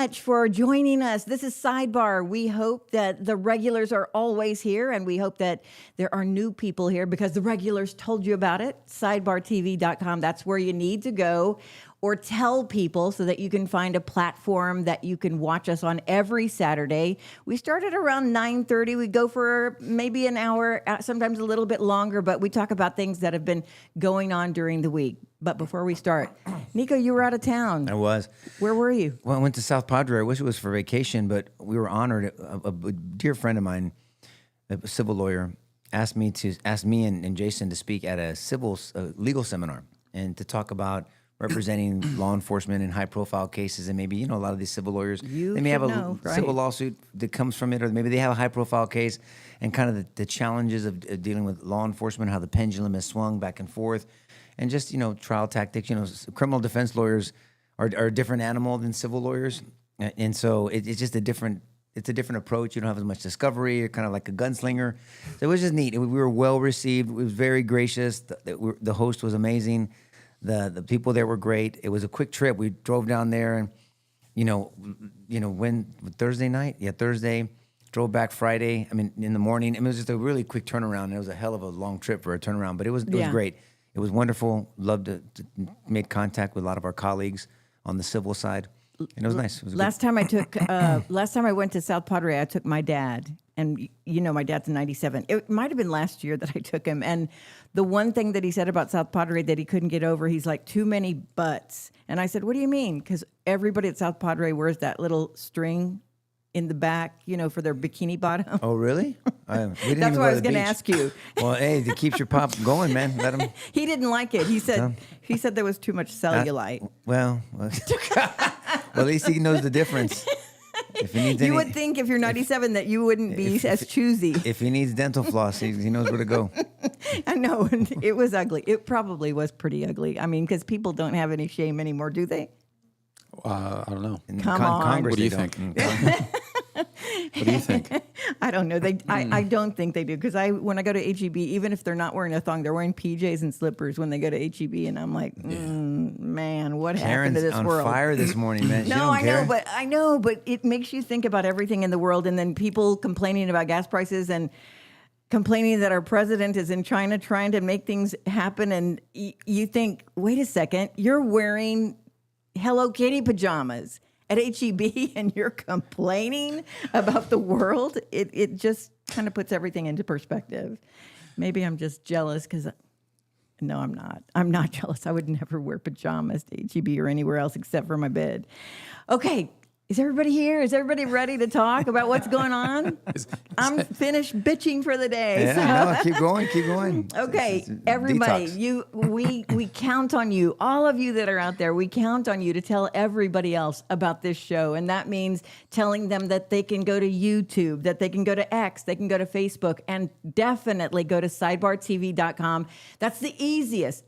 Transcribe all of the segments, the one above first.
Much for joining us. This is Sidebar. We hope that the regulars are always here, and we hope that there are new people here because the regulars told you about it. Sidebartv.com. That's where you need to go, or tell people so that you can find a platform that you can watch us on every Saturday. We start at around 9:30. We go for maybe an hour, sometimes a little bit longer, but we talk about things that have been going on during the week. But before we start, Nico, you were out of town. I was. Where were you? Well, I went to South Padre. I wish it was for vacation, but we were honored. A dear friend of mine, a civil lawyer, asked me and Jason to speak at a legal seminar and to talk about representing law enforcement in high-profile cases. And maybe, a lot of these civil lawyers, they may have a civil lawsuit that comes from it, or maybe they have a high-profile case, and kind of the challenges of dealing with law enforcement, how the pendulum has swung back and forth. And just, trial tactics, criminal defense lawyers are a different animal than civil lawyers. And so it's just a different approach. You don't have as much discovery. You're kind of like a gunslinger. So it was just neat. We were well received. It was very gracious. The host was amazing. The people there were great. It was a quick trip. We drove down there and, when Thursday night? Yeah, Thursday. Drove back Friday. In the morning. It was just a really quick turnaround. It was a hell of a long trip for a turnaround, but it was great. It was wonderful. Loved to make contact with a lot of our colleagues on the civil side, and it was nice. It was last time I went to South Padre, I took my dad, and my dad's 97. It might have been last year that I took him, and the one thing that he said about South Padre that he couldn't get over, he's like, too many butts. And I said, what do you mean? Because everybody at South Padre wears that little string in the back, for their bikini bottom. Oh, really? That's what I was going to ask you. Well, hey, it keeps your pop going, man. Let him. He didn't like it. He said there was too much cellulite. Well, at least he knows the difference. If he needs you would think if you're 97 that you wouldn't be as choosy. If he needs dental floss, he knows where to go. I know. It was ugly. It probably was pretty ugly. Because people don't have any shame anymore, do they? I don't know. Come on. Congress, what do you think? What do you think? I don't know. I don't think they do, because when I go to HEB, even if they're not wearing a thong, they're wearing PJs and slippers when they go to HEB, and I'm like, man, what happened to this on world? Fire this morning, man. No, I know, but it makes you think about everything in the world, and then people complaining about gas prices and complaining that our president is in China trying to make things happen, and you think, wait a second, you're wearing Hello Kitty pajamas at HEB and you're complaining about the world. It just kind of puts everything into perspective. Maybe I'm just jealous because, no, I'm not. I'm not jealous. I would never wear pajamas to HEB or anywhere else except for my bed. Okay. Is everybody here? Is everybody ready to talk about what's going on? I'm finished bitching for the day. Yeah, no, keep going. Okay, everybody, we count on you. All of you that are out there, we count on you to tell everybody else about this show. And that means telling them that they can go to YouTube, that they can go to X, they can go to Facebook, and definitely go to sidebartv.com. That's the easiest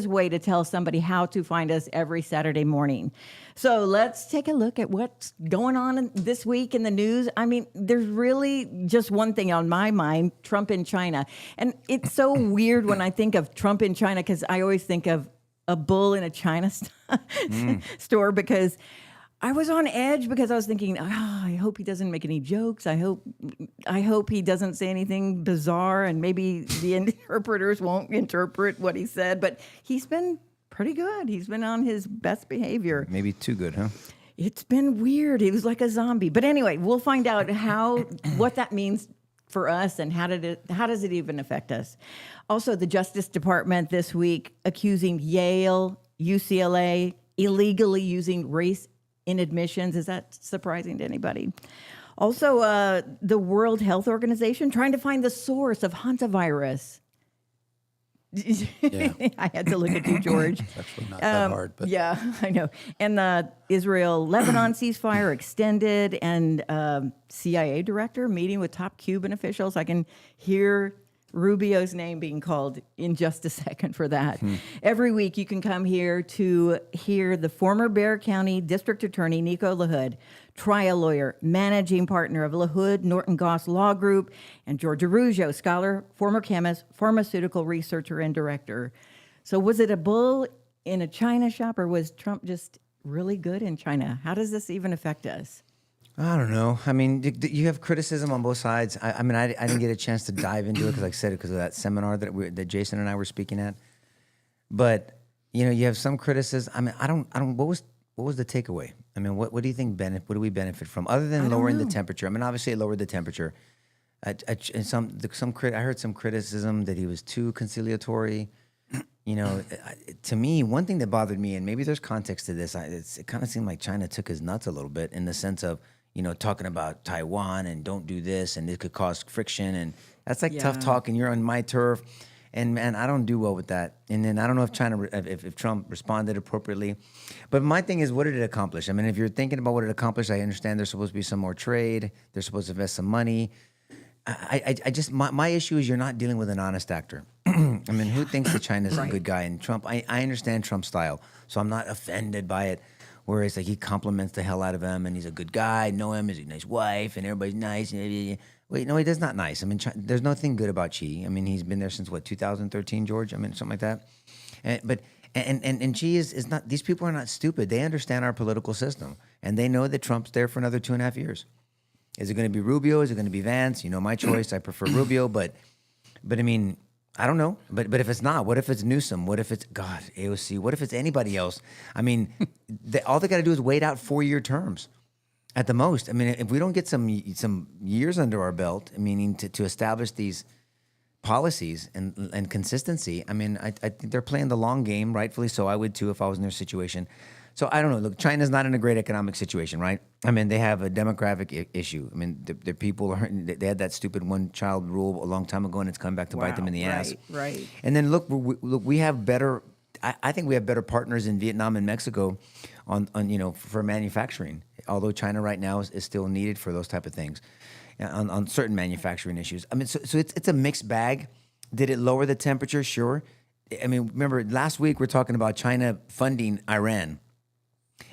way to tell somebody how to find us every Saturday morning. So let's take a look at what's going on this week in the news. There's really just one thing on my mind, Trump in China. And it's so weird when I think of Trump in China, because I always think of a bull in a China store, because I was on edge, because I was thinking, I hope he doesn't make any jokes. I hope he doesn't say anything bizarre, and maybe the interpreters won't interpret what he said. But he's been pretty good. He's been on his best behavior. Maybe too good, huh? It's been weird. He was like a zombie. But anyway, we'll find out what that means for us, and how does it even affect us. Also, the Justice Department this week accusing Yale, UCLA, illegally using race in admissions. Is that surprising to anybody? Also, the World Health Organization trying to find the source of hantavirus. Yeah. I had to look at you, George. It's actually not that hard. But. Yeah, I know. And the Israel-Lebanon ceasefire extended, and CIA director meeting with top Cuban officials. I can hear Rubio's name being called in just a second for that. Every week you can come here to hear the former Bexar County District Attorney, Nico LaHood, trial lawyer, managing partner of LaHood Norton Goss Law Group, and George Araujo, scholar, former chemist, pharmaceutical researcher, and director. So was it a bull in a China shop, or was Trump just really good in China? How does this even affect us? I don't know. I mean, you have criticism on both sides. I mean, I didn't get a chance to dive into it because, like I said, because of that seminar that Jason and I were speaking at. But you know, you have some criticism. I mean, I don't. What was the takeaway? I mean, what do you think what do we benefit from other than lowering the temperature? I mean, obviously it lowered the temperature. And I heard some criticism that he was too conciliatory. You know, to me, one thing that bothered me, and maybe there's context to this, it kind of seemed like China took his nuts a little bit in the sense of, you know, talking about Taiwan and don't do this and it could cause friction. And that's like tough talk and you're on my turf. And man, I don't do well with that. And then I don't know if Trump responded appropriately. But my thing is, what did it accomplish? I mean, if you're thinking about what it accomplished, I understand there's supposed to be some more trade. They're supposed to invest some money. My issue is you're not dealing with an honest actor. I mean, who thinks that China's a good guy? And Trump, I understand Trump's style, so I'm not offended by it. Whereas like he compliments the hell out of him, and he's a good guy. I know him, he's a nice wife, and everybody's nice. Wait, no, he does not nice. I mean, there's nothing good about Xi. I mean, he's been there since what 2013, George. I mean, something like that. And Xi is not. These people are not stupid. They understand our political system, and they know that Trump's there for another 2.5 years. Is it going to be Rubio? Is it going to be Vance? You know, my choice. I prefer Rubio, but I mean, I don't know. But if it's not, what if it's Newsom? What if it's AOC? What if it's anybody else? I mean, all they got to do is wait out 4-year terms, at the most. I mean, if we don't get some years under our belt, meaning to establish these policies and consistency. I mean, I think they're playing the long game, rightfully so. I would too if I was in their situation. So I don't know. Look, China's not in a great economic situation, right? I mean, they have a demographic issue. I mean, the people are. They had that stupid one-child rule a long time ago, and it's come back to bite them in the ass. Right. And then look, we have better. I think we have better partners in Vietnam and Mexico, on for manufacturing. Although China right now is still needed for those type of things, on certain manufacturing issues. I mean, so it's a mixed bag. Did it lower the temperature? Sure. I mean, remember last week we're talking about China funding Iran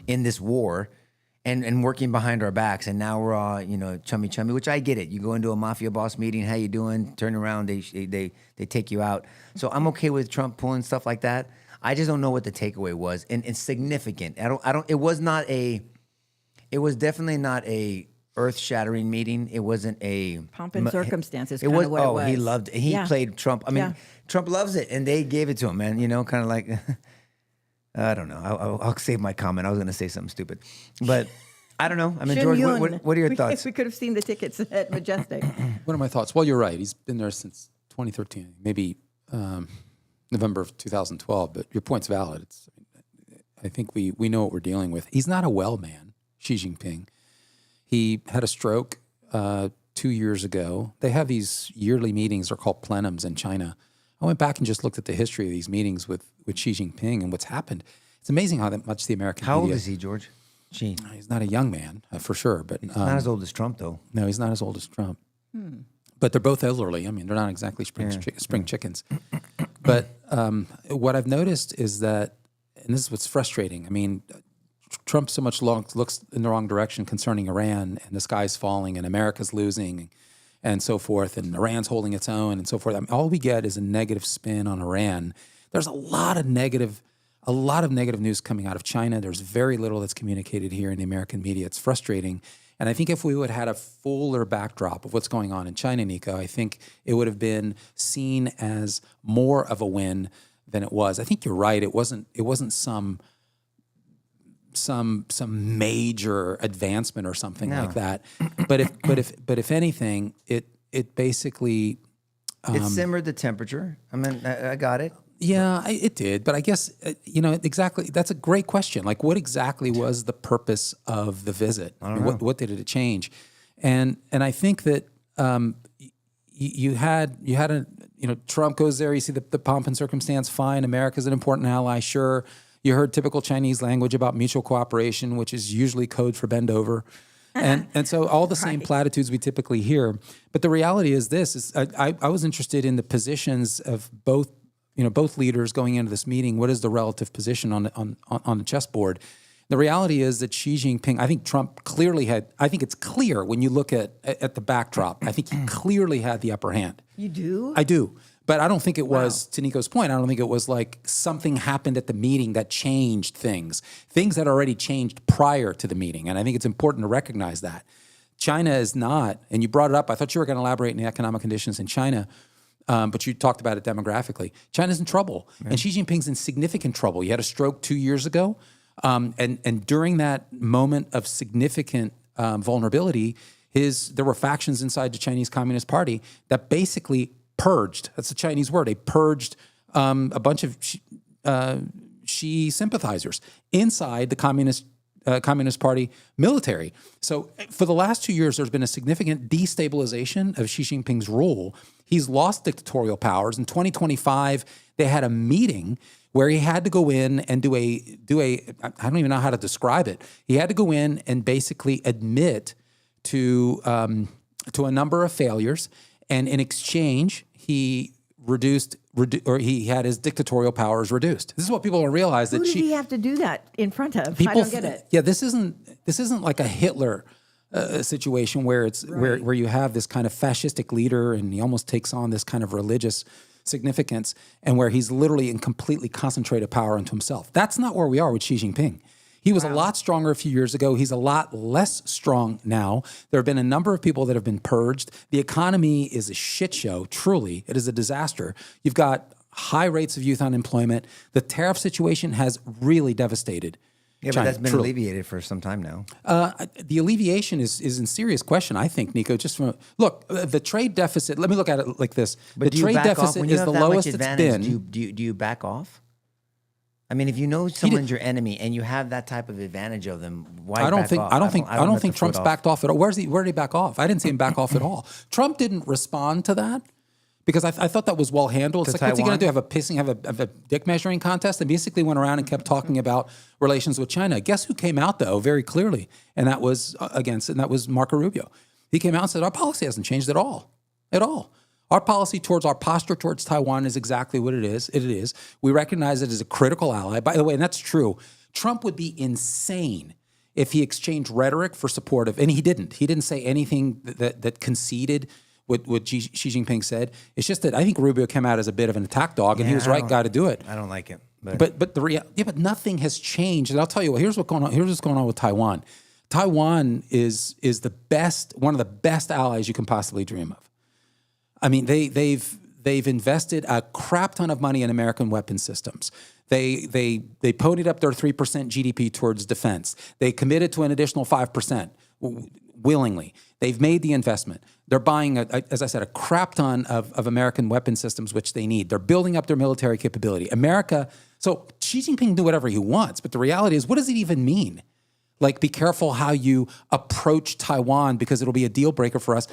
in this war and working behind our backs, and now we're all chummy, which I get it. You go into a mafia boss meeting, how you doing? Turn around, they take you out. So I'm okay with Trump pulling stuff like that. I just don't know what the takeaway was, and it's significant. It was definitely not a earth-shattering meeting. It wasn't a pomp and circumstances. It was. What it was. He loved it. He played Trump. I mean, Trump loves it, and they gave it to him, man. Kind of like. I don't know. I'll save my comment. I was going to say something stupid, but I don't know. I mean, George, what are your thoughts? We could have seen the tickets at Majestic. What are my thoughts? Well, you're right. He's been there since 2013, maybe November of 2012. But your point's valid. I think we know what we're dealing with. He's not a well man, Xi Jinping. He had a stroke 2 years ago. They have these yearly meetings. They're called plenums in China. I went back and just looked at the history of these meetings with Xi Jinping and what's happened. It's amazing how much the American How media... old is he, George? Xi? He's not a young man, for sure. But he's not as old as Trump, though. No, he's not as old as Trump. But they're both elderly. I mean, they're not exactly spring chickens. But what I've noticed is that, and this is what's frustrating, I mean, Trump so much looks in the wrong direction concerning Iran, and the sky's falling, and America's losing, and so forth, and Iran's holding its own, and so forth. I mean, all we get is a negative spin on Iran. There's a lot of negative news coming out of China. There's very little that's communicated here in the American media. It's frustrating. And I think if we would have had a fuller backdrop of what's going on in China, Nico, I think it would have been seen as more of a win than it was. I think you're right. It wasn't some major advancement or something like that. But if anything, it basically it simmered the temperature. I mean, I got it. Yeah, it did. But I guess exactly. That's a great question. Like, what exactly was the purpose of the visit? I don't know. What did it change? And I think that you had Trump goes there. You see the pomp and circumstance. Fine, America's an important ally. Sure. You heard typical Chinese language about mutual cooperation, which is usually code for bend over. And so all the same platitudes we typically hear. But the reality is this, I was interested in the positions of both leaders going into this meeting. What is the relative position on the chessboard? The reality is that Xi Jinping, I think Trump clearly I think it's clear when you look at the backdrop, I think he clearly had the upper hand. You do? I do. But I don't think it was, to Nico's point, I don't think it was like something happened at the meeting that changed things. Things had already changed prior to the meeting. And I think it's important to recognize that. China is not, and you brought it up, I thought you were going to elaborate on the economic conditions in China, but you talked about it demographically. China's in trouble, and Xi Jinping's in significant trouble. He had a stroke 2 years ago, and during that moment of significant vulnerability, there were factions inside the Chinese Communist Party that basically purged. That's a Chinese word. They purged a bunch of Xi sympathizers inside the Communist Party military. So for the last 2 years, there's been a significant destabilization of Xi Jinping's rule. He's lost dictatorial powers. In 2025, they had a meeting where he had to go in and do a I don't even know how to describe it. He had to go in and basically admit to a number of failures, and in exchange, he he had his dictatorial powers reduced. This is what people don't realize. Who did he have to do that in front of? I don't get it. Yeah, this isn't like a Hitler situation where it's where you have this kind of fascistic leader and he almost takes on this kind of religious significance, and where he's literally in completely concentrated power into himself. That's not where we are with Xi Jinping. He was a lot stronger a few years ago. He's a lot less strong now. There have been a number of people that have been purged. The economy is a shit show, truly. It is a disaster. You've got high rates of youth unemployment. The tariff situation has really devastated Yeah, China, but that's been truly. alleviated for some time now. The alleviation is in serious question, I think, Nico. Just from the trade deficit. Let me look at it like this: But the trade deficit is the lowest it's been. Do you back off? I mean, if you know someone's your enemy and you have that type of advantage of them, why I don't back think off? I don't think I don't let think the Trump's foot off. backed off at all. Where did he back off? I didn't see him back off at all. Trump didn't respond to that because I thought that was well handled. It's like, what's he going to do? Have a dick measuring contest? And basically went around and kept talking about relations with China. Guess who came out though very clearly, and that was Marco Rubio. He came out and said our policy hasn't changed at all. Our policy our posture towards Taiwan is exactly what it is. It is. We recognize it as a critical ally. By the way, and that's true. Trump would be insane if he exchanged rhetoric for support of, and he didn't. He didn't say anything that conceded what Xi Jinping said. It's just that I think Rubio came out as a bit of an attack dog, and he was the right guy to do it. I don't like it. But nothing has changed. And I'll tell you what. Here's what's going on. Here's what's going on with Taiwan. Taiwan is one of the best allies you can possibly dream of. I mean, they've invested a crap ton of money in American weapon systems. They ponied up their 3% GDP towards defense. They committed to an additional 5% willingly. They've made the investment. They're buying, as I said, a crap ton of American weapon systems, which they need. They're building up their military capability. So Xi Jinping can do whatever he wants, but the reality is, what does it even mean? Like, be careful how you approach Taiwan because it'll be a deal breaker for us.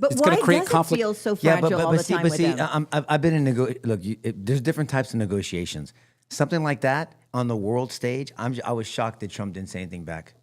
But It's why going to create does conflict. it feel so fragile all the time with them? I've been in there's different types of negotiations. Something like that on the world stage, I was shocked that Trump didn't say anything back.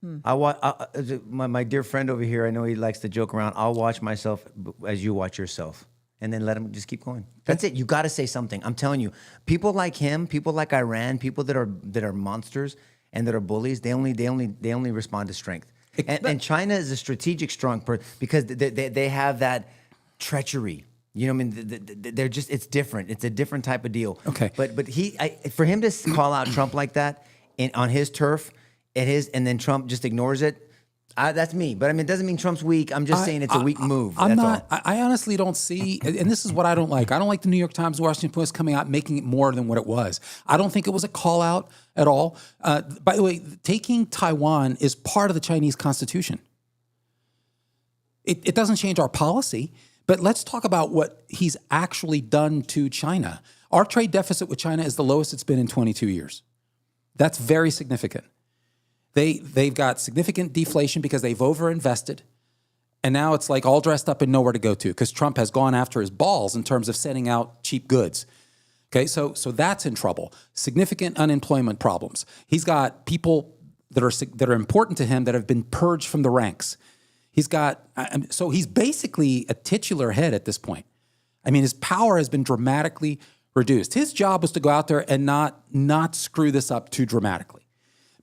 My dear friend over here, I know he likes to joke around. I'll watch myself as you watch yourself, and then let him just keep going. That's it. You got to say something. I'm telling you, people like him, people like Iran, people that are monsters and that are bullies, they only respond to strength. And China is a strategic strong because they have that treachery. You know what I mean? They're just, it's different. It's a different type of deal. Okay. But for him to call out Trump like that on his turf, and then Trump just ignores it. That's me. But I mean, it doesn't mean Trump's weak. I'm just saying it's a weak move. I honestly don't see, and this is what I don't like. I don't like the New York Times, the Washington Post coming out making it more than what it was. I don't think it was a call out at all. By the way, taking Taiwan is part of the Chinese Constitution. It doesn't change our policy, but let's talk about what he's actually done to China. Our trade deficit with China is the lowest it's been in 22 years. That's very significant. They've got significant deflation because they've overinvested. And now it's like all dressed up and nowhere to go to because Trump has gone after his balls in terms of sending out cheap goods. Okay, so that's in trouble. Significant unemployment problems. He's got people that are important to him that have been purged from the ranks. So he's basically a titular head at this point. I mean, his power has been dramatically reduced. His job was to go out there and not screw this up too dramatically.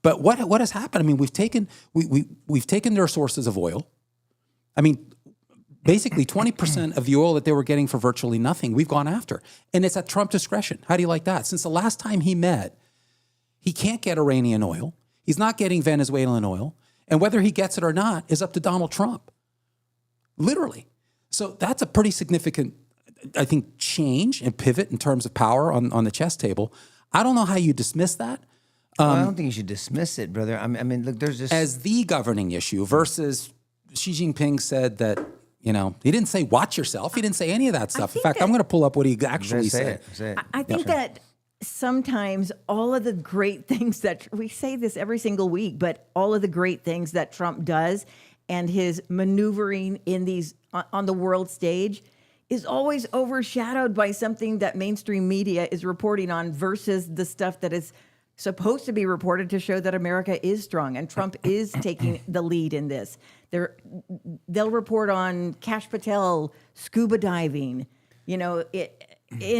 But what has happened? I mean, we've taken their sources of oil. I mean, Basically, 20% of the oil that they were getting for virtually nothing, we've gone after. And it's at Trump discretion. How do you like that? Since the last time he met, he can't get Iranian oil. He's not getting Venezuelan oil. And whether he gets it or not is up to Donald Trump. Literally. So that's a pretty significant, I think, change and pivot in terms of power on the chess table. I don't know how you dismiss that. I don't think you should dismiss it, brother. I mean, look, there's just... As the governing issue versus Xi Jinping said that, he didn't say watch yourself. He didn't say any of that stuff. In fact, I'm going to pull up what he actually said. Say it. I think that sometimes all of the great things that we say this every single week, but all of the great things that Trump does and his maneuvering in these on the world stage is always overshadowed by something that mainstream media is reporting on versus the stuff that is supposed to be reported to show that America is strong and Trump is taking the lead in this. They'll report on Kash Patel scuba diving, in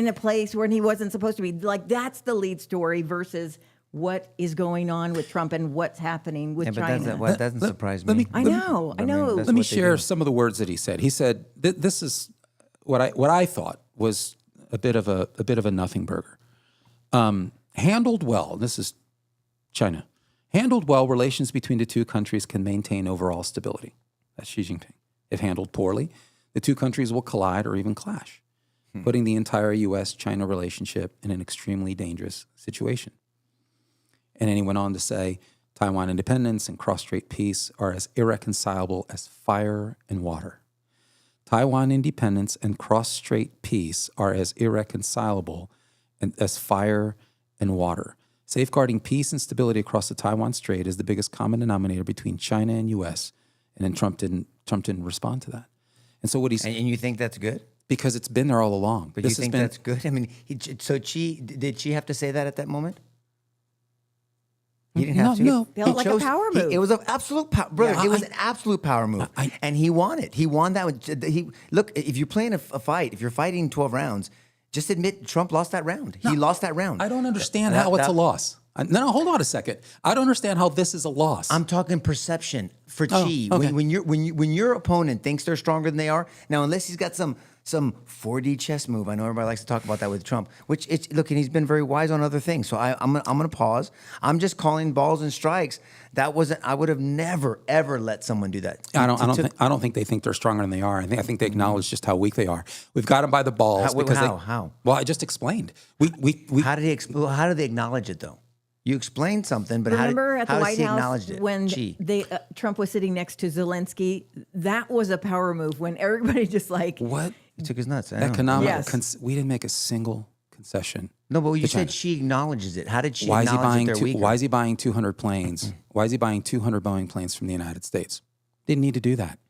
a place where he wasn't supposed to be. Like, that's the lead story versus what is going on with Trump and what's happening with China. That doesn't surprise me. I know. Let me share some of the words that he said. He said, "This is what I thought was a bit of a nothing burger. Handled well, this is China. Handled well, relations between the two countries can maintain overall stability." That's Xi Jinping. If handled poorly, the two countries will collide or even clash, putting the entire U.S.-China relationship in an extremely dangerous situation. And then he went on to say, Taiwan independence and cross-strait peace are as irreconcilable as fire and water. Taiwan independence and cross-strait peace are as irreconcilable as fire and water. Safeguarding peace and stability across the Taiwan Strait is the biggest common denominator between China and U.S. And then Trump didn't respond to that. And so what he's... And you think that's good? Because it's been there all along. But you think that's good? I mean, did she have to say that at that moment? He didn't have to. No. Felt like a power move. It was an absolute power, brother. It was an absolute power move, and he won it. He won that. Look, if you're playing a fight, if you're fighting 12 rounds, just admit Trump lost that round. He lost that round. I don't understand how it's a loss. No, hold on a second. I don't understand how this is a loss. I'm talking perception for Xi. Okay. When your opponent thinks they're stronger than they are, now unless he's got some 4D chess move. I know everybody likes to talk about that with Trump, and he's been very wise on other things. So I'm gonna pause. I'm just calling balls and strikes. I would have never ever let someone do that. I don't think they think they're stronger than they are. I think they acknowledge just how weak they are. We've got them by the balls. How? Well, I just explained. How did they acknowledge it though? You explained something, but remember how at the White House when Trump was sitting next to Zelensky? That was a power move when everybody just like what? He took his nuts. Economic. Yes. We didn't make a single concession. No, but you said she acknowledges it. How did she acknowledge that they're weaker? Why is he buying 200 planes? Why is he buying 200 Boeing planes from the United States? Didn't need to do that.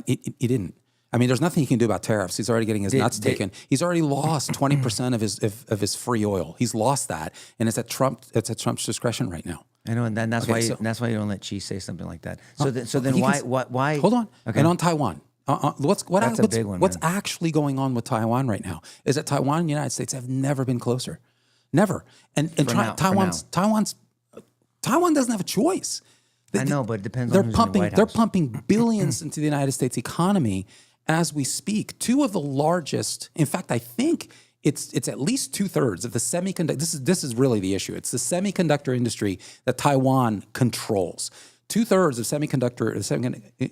He didn't. I mean, there's nothing he can do about tariffs. He's already getting his nuts taken. He's already lost 20% of his free oil. He's lost that, and it's at Trump's discretion right now. I know, and that's why you don't let Xi say something like that. So then why? Hold on. Okay. And on Taiwan, That's a big one. What's actually going on with Taiwan right now is that Taiwan and the United States have never been closer, never. And Taiwan doesn't have a choice. I know, but it depends on who's in the White House. They're pumping billions into the United States economy as we speak. Two of the largest, in fact, I think it's at least 2/3 of the semiconductor. This is really the issue. It's the semiconductor industry that Taiwan controls. 2/3 of the semiconductor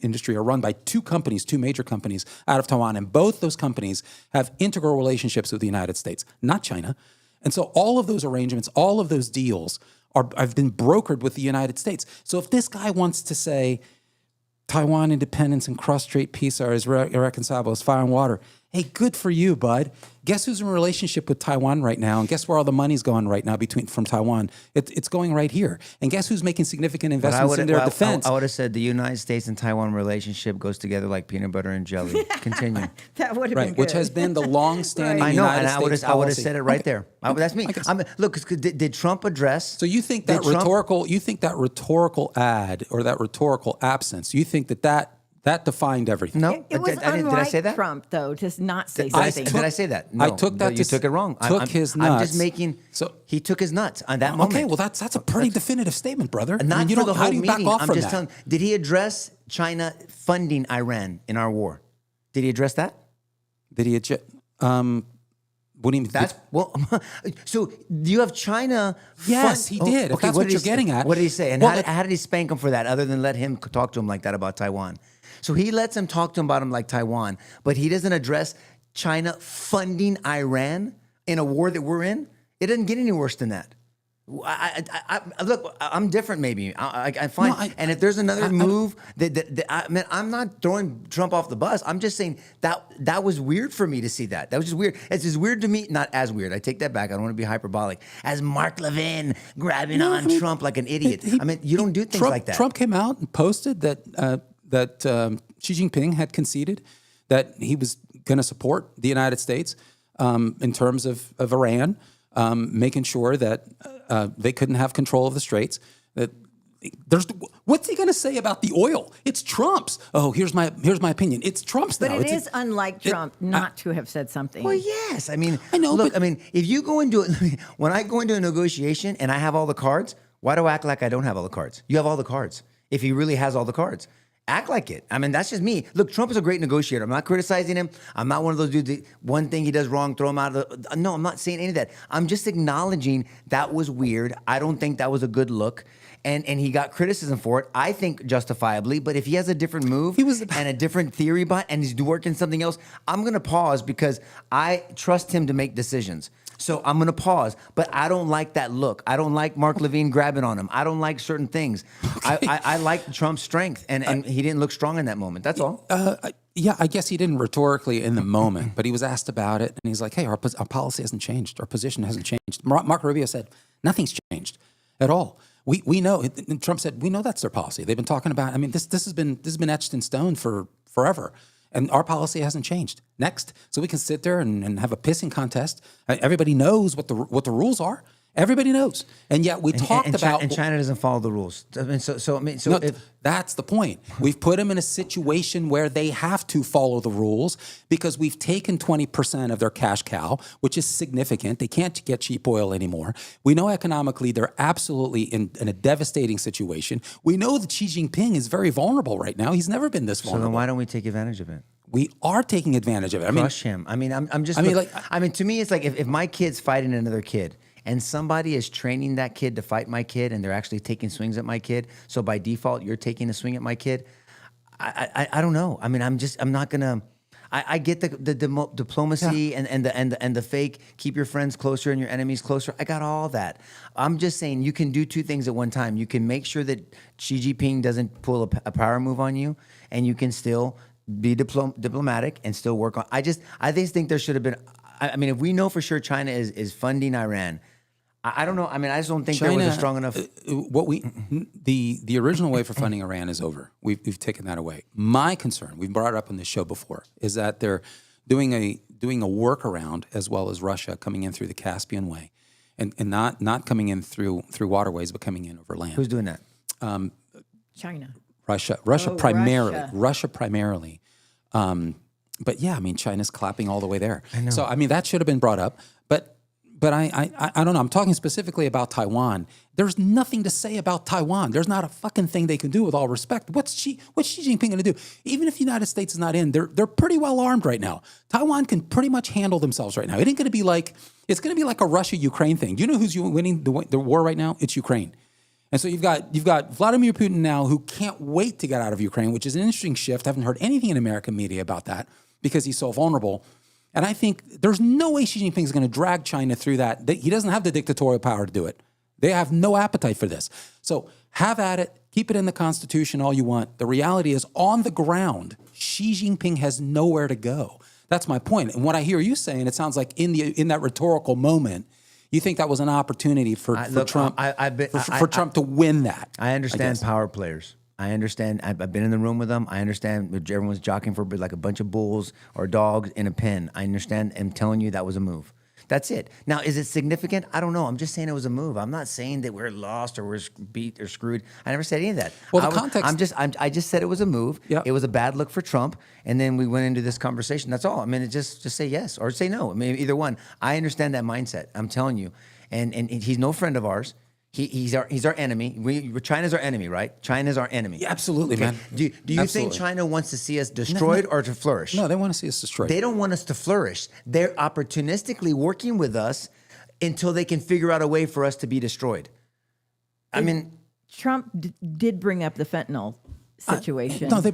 industry are run by two major companies out of Taiwan, and both those companies have integral relationships with the United States, not China. And so all of those arrangements, all of those deals have been brokered with the United States. So if this guy wants to say Taiwan independence and cross-strait peace are as irreconcilable as fire and water, hey, good for you, bud. Guess who's in a relationship with Taiwan right now? And guess where all the money's going right now from Taiwan? It's going right here. And guess who's making significant investments in their defense? I would have said the United States and Taiwan relationship goes together like peanut butter and jelly. Continue. That would have been good. Which has been the long-standing I know, United and States I would have policy. said it right there. That's me. Look, did Trump address? So you think that rhetorical ad or that rhetorical absence? You think that defined everything? No, It was did I say that? Trump, though, to not say Did something. I say that? No, I took that. You took it wrong. His nuts. I'm just making. So he took his nuts on that moment. Okay, well that's a pretty definitive statement, brother. Not I mean, for the whole how do you meeting. back off I'm from just that? telling. Did he address China funding Iran in our war? Did he address that? Did he? What do you mean? That's well. So you have China. Yes, he did. If that's what you're getting at. What did he say? And Well, how did he spank him for that? Other than let him talk to him like that about Taiwan. So he lets him talk to him about him like Taiwan, but he doesn't address China funding Iran in a war that we're in. It doesn't get any worse than that. Look, I'm different. Maybe I find, and if there's another move I'm not throwing Trump off the bus. I'm just saying that was weird for me to see that. That was just weird. It's just weird to me. Not as weird. I take that back. I don't want to be hyperbolic. As Mark Levin grabbing on Trump like an idiot. You don't do things like that. Trump came out and posted that Xi Jinping had conceded that he was going to support the United States in terms of Iran. Making sure that they couldn't have control of the straits. What's he going to say about the oil? It's Trump's. Oh, here's my opinion. It's Trump's now. But it is unlike Trump not to have said something. Well, yes. I know. Look, if you go into it, when I go into a negotiation and I have all the cards, why do I act like I don't have all the cards? You have all the cards. If he really has all the cards. Act like it. That's just me. Look, Trump is a great negotiator. I'm not criticizing him. I'm not one of those dudes that one thing he does wrong, throw him out of the... No, I'm not saying any of that. I'm just acknowledging that was weird. I don't think that was a good look. And he got criticism for it, I think justifiably. But if he has a different move and a different theory and he's working something else, I'm going to pause because I trust him to make decisions. So I'm going to pause, but I don't like that look. I don't like Mark Levine grabbing on him. I don't like certain things. Okay. I like Trump's strength, and he didn't look strong in that moment. That's all. Yeah, I guess he didn't rhetorically in the moment, but he was asked about it, and he's like, hey, our policy hasn't changed. Our position hasn't changed. Marco Rubio said, nothing's changed at all. We know, and Trump said, we know that's their policy. They've been talking about, this has been etched in stone for forever. And our policy hasn't changed. Next, so we can sit there and have a pissing contest. Everybody knows what the rules are. Everybody knows, and yet we talked about. And China doesn't follow the rules. That's the point. We've put them in a situation where they have to follow the rules because we've taken 20% of their cash cow, which is significant. They can't get cheap oil anymore. We know economically they're absolutely in a devastating situation. We know that Xi Jinping is very vulnerable right now. He's never been this vulnerable. So then why don't we take advantage of it? We are taking advantage of it. Crush him. To me, it's like if my kid's fighting another kid. And somebody is training that kid to fight my kid, and they're actually taking swings at my kid. So by default, you're taking a swing at my kid. I don't know. I'm not gonna. I get the diplomacy and the fake. Keep your friends closer and your enemies closer. I got all that. I'm just saying you can do two things at one time. You can make sure that Xi Jinping doesn't pull a power move on you, and you can still be diplomatic and still work on. I just think there should have been. If we know for sure China is funding Iran. I don't know. I just don't think China, there was a strong enough. The original way for funding Iran is over. We've taken that away. My concern, we've brought it up on this show before, is that they're doing a workaround as well as Russia coming in through the Caspian Way, and not coming in through waterways, but coming in over land. Who's doing that? China. Russia primarily. Russia primarily. But yeah, China's clapping all the way there. I know. So that should have been brought up. But I don't know. I'm talking specifically about Taiwan. There's nothing to say about Taiwan. There's not a fucking thing they can do with all respect. What's Xi Jinping going to do? Even if the United States is not in, they're pretty well armed right now. Taiwan can pretty much handle themselves right now. It ain't going to be like a Russia-Ukraine thing. You know who's winning the war right now? It's Ukraine. And so you've got Vladimir Putin now, who can't wait to get out of Ukraine, which is an interesting shift. I haven't heard anything in American media about that because he's so vulnerable. And I think there's no way Xi Jinping is going to drag China through that. He doesn't have the dictatorial power to do it. They have no appetite for this. So have at it. Keep it in the Constitution all you want. The reality is, on the ground, Xi Jinping has nowhere to go. That's my point. And what I hear you saying, it sounds like in that rhetorical moment, you think that was an opportunity for Trump to win that. I understand power players. I understand. I've been in the room with them. I understand everyone's jockeying for like a bunch of bulls or dogs in a pen. I understand. I'm telling you that was a move. That's it. Now, is it significant? I don't know. I'm just saying it was a move. I'm not saying that we're lost or we're beat or screwed. I never said any of that. Well, context. I just said it was a move. Yep. It was a bad look for Trump, and then we went into this conversation. That's all. Just say yes or say no. Either one. I understand that mindset. I'm telling you, and he's no friend of ours. He's our enemy. China's our enemy, right? China's our enemy. Yeah, absolutely, man. Do you think Absolutely. China wants to see us destroyed or to flourish? No, they want to see us destroyed. They don't want us to flourish. They're opportunistically working with us until they can figure out a way for us to be destroyed. I mean, Trump did bring up the fentanyl situation. No, they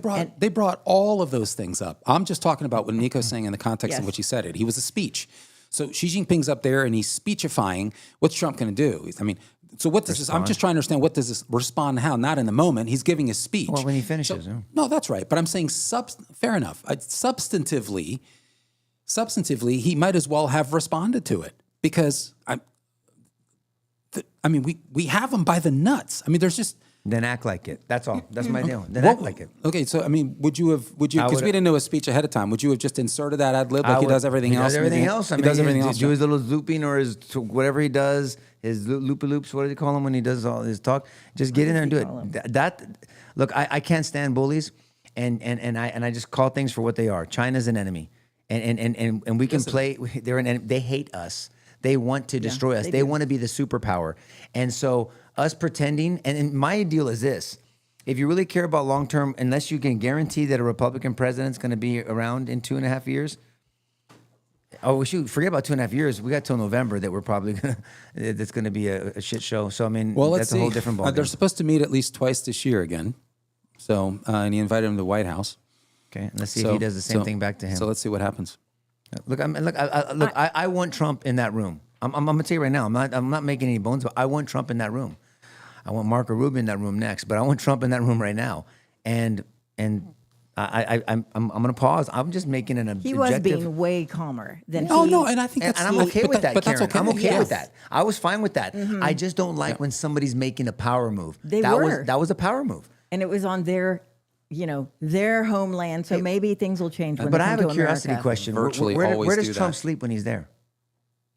brought all of those things up. I'm just talking about what Nico's saying in the context in Yes. which he said it. He was a speech. So Xi Jinping's up there and he's speechifying. What's Trump going to do? I mean, so what does this? I'm just trying to understand what does this respond how? Not in the moment. He's giving his speech. well, when he finishes. No, that's right. But I'm saying fair enough. Substantively, he might as well have responded to it because we have him by the nuts. I mean, there's just. Then act like it. That's all. That's my deal. Then act like it. Okay, so I mean, would you, because we didn't know his speech ahead of time, would you have just inserted that ad lib like he does everything else? He does everything else. He does everything else. Do his little looping or his whatever he does, his loopy loops. What do they call him when he does all his talk? Just get in there and do it. Look, I can't stand bullies, and I just call things for what they are. China's an enemy, and we can play. They're an enemy. They hate us. They want to destroy us. They want to be the superpower, and so. Us pretending, and my deal is this: if you really care about long term, unless you can guarantee that a Republican president's going to be around in 2.5 years. Oh shoot! Forget about 2.5 years. We got till November that we're probably gonna. That's going to be a shit show. So I mean, that's a whole different ballgame. They're supposed to meet at least twice this year again. So and he invited him to the White House. Okay, let's see if he does the same thing back to him. So let's see what happens. Look, I want Trump in that room. I'm gonna tell you right now. I'm not making any bones, but I want Trump in that room. I want Marco Rubio in that room next, but I want Trump in that room right now. And I'm gonna pause. I'm just making an objective. He was being way calmer than No, and I think and I'm okay with that, but Karen. that's okay. I'm okay Yes. with that. I was fine with that. I just don't like when somebody's making a power move. That was a power move. and it was on their homeland. So maybe things will change. When But they I have come a to curiosity America. question. Virtually Where always does do Trump that. sleep when he's there?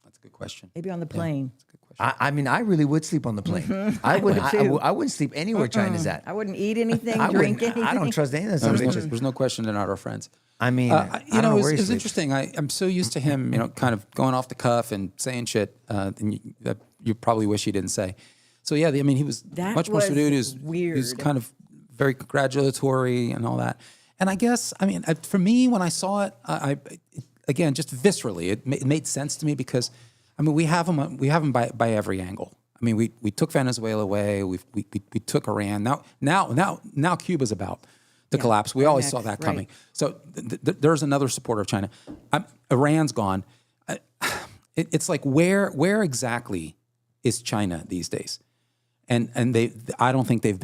That's a good question. Maybe on the plane. I mean, I really would sleep on the plane. I wouldn't sleep anywhere China's at. I wouldn't eat anything, I drink wouldn't- anything. I don't trust any of those bitches. There's no question they're not our friends. I mean, I don't know where he it's sleeps. interesting. I'm so used to him, kind of going off the cuff and saying shit that you probably wish he didn't say. So yeah, he was That much more was subdued. He was weird. kind of very congratulatory and all that. And I guess, for me, when I saw it, again, just viscerally, it made sense to me because, we have him by every angle. We took Venezuela away. We took Iran. Now Cuba's about to collapse. We always saw that coming. Right. So there's another supporter of China. Iran's gone. It's like where exactly is China these days? And I don't think they've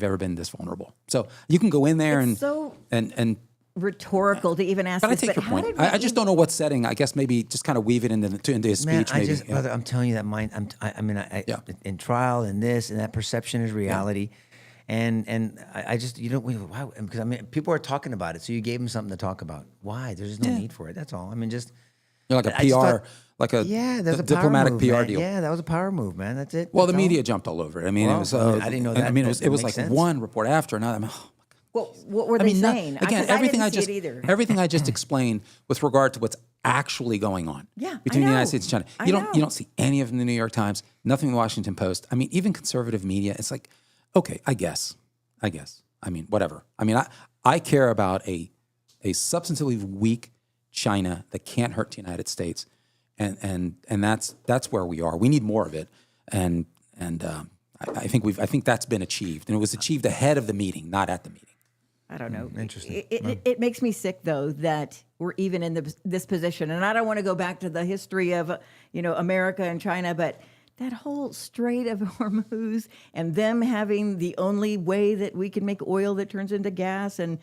ever been this vulnerable. So you can go in there It's and rhetorical to even ask but I this. take your how point. did we I just don't know what setting. I guess maybe just kind of weave it into his Man, speech. brother, I'm telling you that in trial and this and that perception is reality. And I just, why? Because people are talking about it. So you gave them something to talk about. Why? There's just no need for it. That's all. Just. Like a I just PR, thought- like a there's a diplomatic power move, PR man. deal. Yeah, that was a power move, man. That's it. Well, the That's all. media jumped all over it. Well, It was. I didn't know that. It was. That It was makes like sense. one report after another. Well, what were they saying? Again, 'Cause everything I didn't I see just it either. everything I just explained with regard to what's actually going on Yeah, between I the United know. States and China. I You know. don't see any of it in the New York Times, nothing in the Washington Post. Even conservative media. It's like, okay, I guess. Whatever. I care about a substantively weak China that can't hurt the United States, and that's where we are. We need more of it, and I think that's been achieved, and it was achieved ahead of the meeting, not at the meeting. I don't know. Interesting. It makes me sick, though, that we're even in this position. And I don't want to go back to the history of, America and China, but that whole Strait of Hormuz and them having the only way that we can make oil that turns into gas. And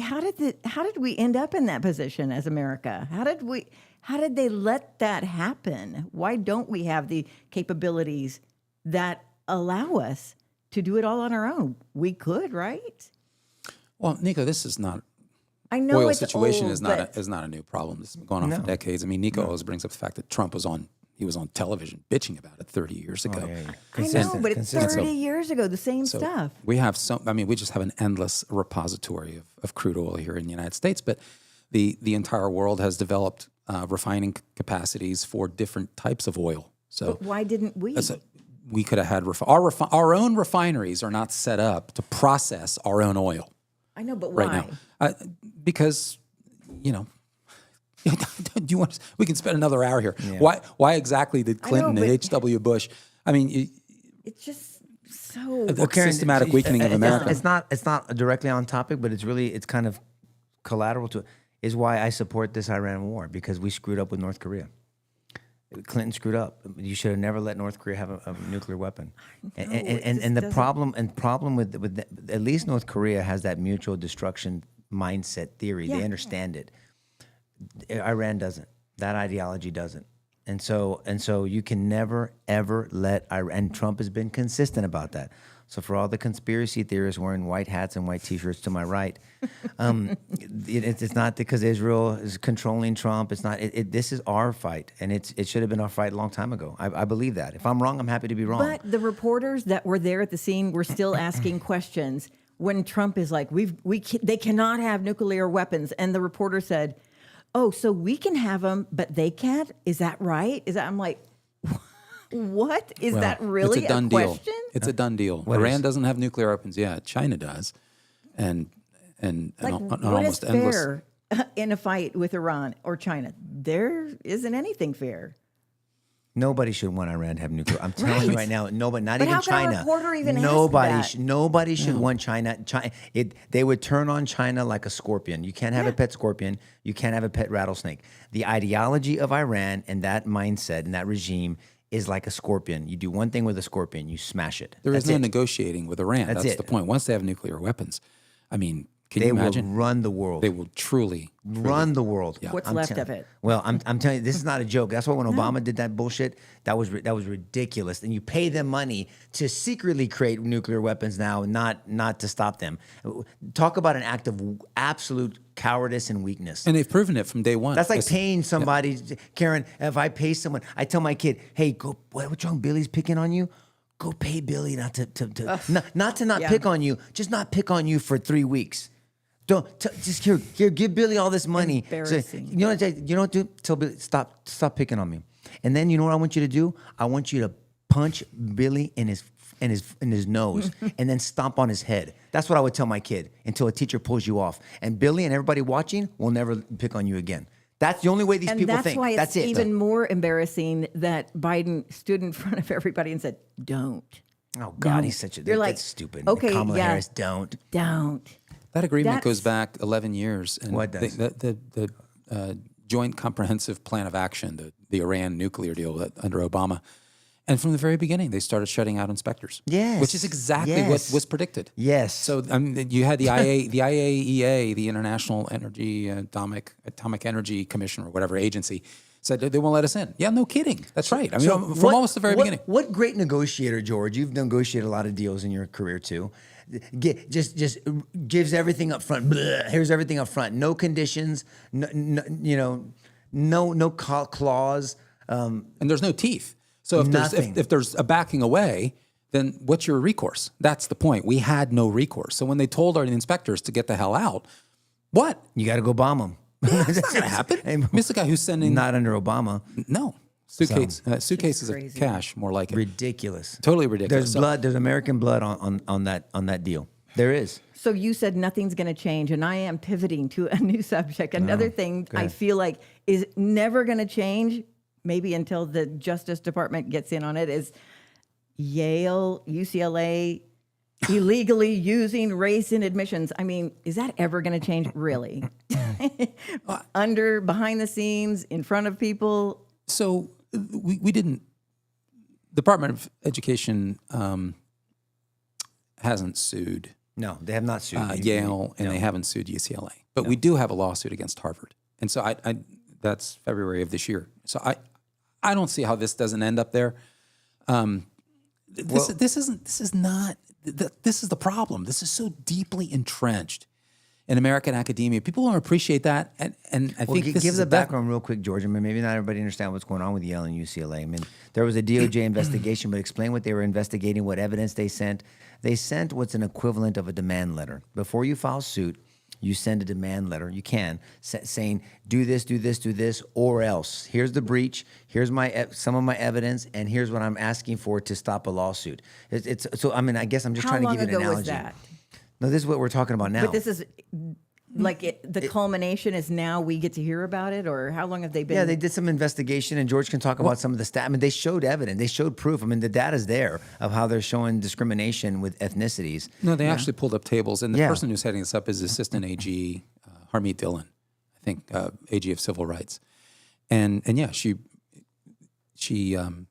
how did we end up in that position as America? How did they let that happen? Why don't we have the capabilities that allow us to do it all on our own? We could, right? Well, Nico, this is not. I know Oil it's situation old, is but not a new problem. This has been going on for decades. Nico always brings up the fact that Trump was on television bitching about it 30 years ago. I know, but it's 30 years ago, the same So stuff. we have we just have an endless repository of crude oil here in the United States, but the entire world has developed refining capacities for different types of oil. So But why didn't we? we could have had our own refineries are not set up to process our own oil I know, but why? right now because do you want? We can spend another hour here. Yeah. Why exactly did Clinton and H.W. Bush? I mean, it's just so systematic weakening of America. It's not directly on topic, but it's kind of collateral to it. Is why I support this Iran war, because we screwed up with North Korea. Clinton screwed up. You should have never let North Korea have a nuclear weapon. And the problem with at least North Korea has that mutual destruction mindset theory. They understand it. Iran doesn't. That ideology doesn't. And so you can never ever let Iran. And Trump has been consistent about that. So for all the conspiracy theorists wearing white hats and white T-shirts to my right, it's not because Israel is controlling Trump. It's not. This is our fight, and it should have been our fight a long time ago. I believe that. If I'm wrong, I'm happy to be wrong. But the reporters that were there at the scene were still asking questions when Trump is like, they cannot have nuclear weapons, and the reporter said, "Oh, so we can have them, but they can't? Is that right? I'm like, what? Is that really it's a done question? Deal. It's a done deal. Iran doesn't have nuclear weapons. Yeah, China does, and like, what is almost fair in a fight with Iran or China? There isn't anything fair. Nobody should want Iran to have nuclear. I'm telling you right now, nobody, not But even how can China. a reporter even ask that? Nobody should want China. They would turn on China like a scorpion. You can't have a pet scorpion. You can't have a pet rattlesnake. The ideology of Iran and that mindset and that regime is like a scorpion. You do one thing with a scorpion, you smash it. There is no negotiating with Iran. That's the point. Once they have nuclear weapons, I mean, can you imagine? They will run the world. They will truly run the world. Yeah. What's left of it? Well, I'm telling you, this is not a joke. That's why when Obama did that bullshit, that was ridiculous. And you pay them money to secretly create nuclear weapons now, not to stop them. Talk about an act of absolute cowardice and weakness. And they've proven it from day one. That's like paying somebody, Karen. If I pay someone, I tell my kid, "Hey, go. What's wrong? Billy's picking on you. Go pay Billy not to pick on you. Just not pick on you for 3 weeks." Just here, give Billy all this money. Embarrassing. So, you know what to do? Tell Billy, stop picking on me. And then you know what I want you to do? I want you to punch Billy in his nose and then stomp on his head. That's what I would tell my kid until a teacher pulls you off. And Billy and everybody watching will never pick on you again. That's the only way these people think. And that's why it's even more embarrassing that Biden stood in front of everybody and said, "Don't." Oh God, he's such a. You're like, that's stupid. Okay, Kamala Harris, don't. That agreement goes back 11 years. And what does? The Joint Comprehensive Plan of Action, the Iran nuclear deal under Obama. And from the very beginning, they started shutting out inspectors. Yes. Which is exactly what was predicted. Yes. So you had the IAEA, the International Atomic Energy Commission or whatever agency, said they won't let us in. Yeah, no kidding. That's right. I mean, from almost the very beginning. What great negotiator, George. You've negotiated a lot of deals in your career too. Just gives everything up front. Blah, here's everything up front. No conditions. No clause. And there's no teeth. So if there's a backing away, then what's your recourse? That's the point. We had no recourse. So when they told our inspectors to get the hell out, what? You got to go bomb them. That's not going to happen. I mean, it's the guy who's sending... Not under Obama. No. Suitcases of cash, more like it. Ridiculous. Totally ridiculous. There's blood. There's American blood on that deal. There is. So you said nothing's going to change, and I am pivoting to a new subject. Another thing I feel like is never going to change, maybe until the Justice Department gets in on it, is Yale, UCLA illegally using race in admissions. I mean, is that ever going to change? Really? Behind the scenes, in front of people? So we didn't. The Department of Education hasn't sued. No, they have not sued Yale, and they haven't sued UCLA. But we do have a lawsuit against Harvard, and so I that's February of this year. So I don't see how this doesn't end up there. This is the problem. This is so deeply entrenched in American academia. People don't appreciate that, and I think give the background real quick, George. I mean, maybe not everybody understands what's going on with Yale and UCLA. I mean, there was a DOJ investigation, but explain what they were investigating, what evidence they sent. They sent what's an equivalent of a demand letter. Before you file suit, you send a demand letter. You can saying, do this, do this, do this, or else. Here's the breach. Here's some of my evidence, and here's what I'm asking for to stop a lawsuit. So. I mean, I guess I'm just trying to give you an analogy. How long ago was that? No, this is what we're talking about now. But this is the culmination is now we get to hear about it, or how long have they been? Yeah, they did some investigation, and George can talk about some of the stats. I mean, they showed evidence. They showed proof. I mean, the data's there of how they're showing discrimination with ethnicities. No, they actually pulled up tables, and the person who's heading this up is Assistant AG Harmeet Dhillon, I think, AG of Civil Rights, and yeah, she went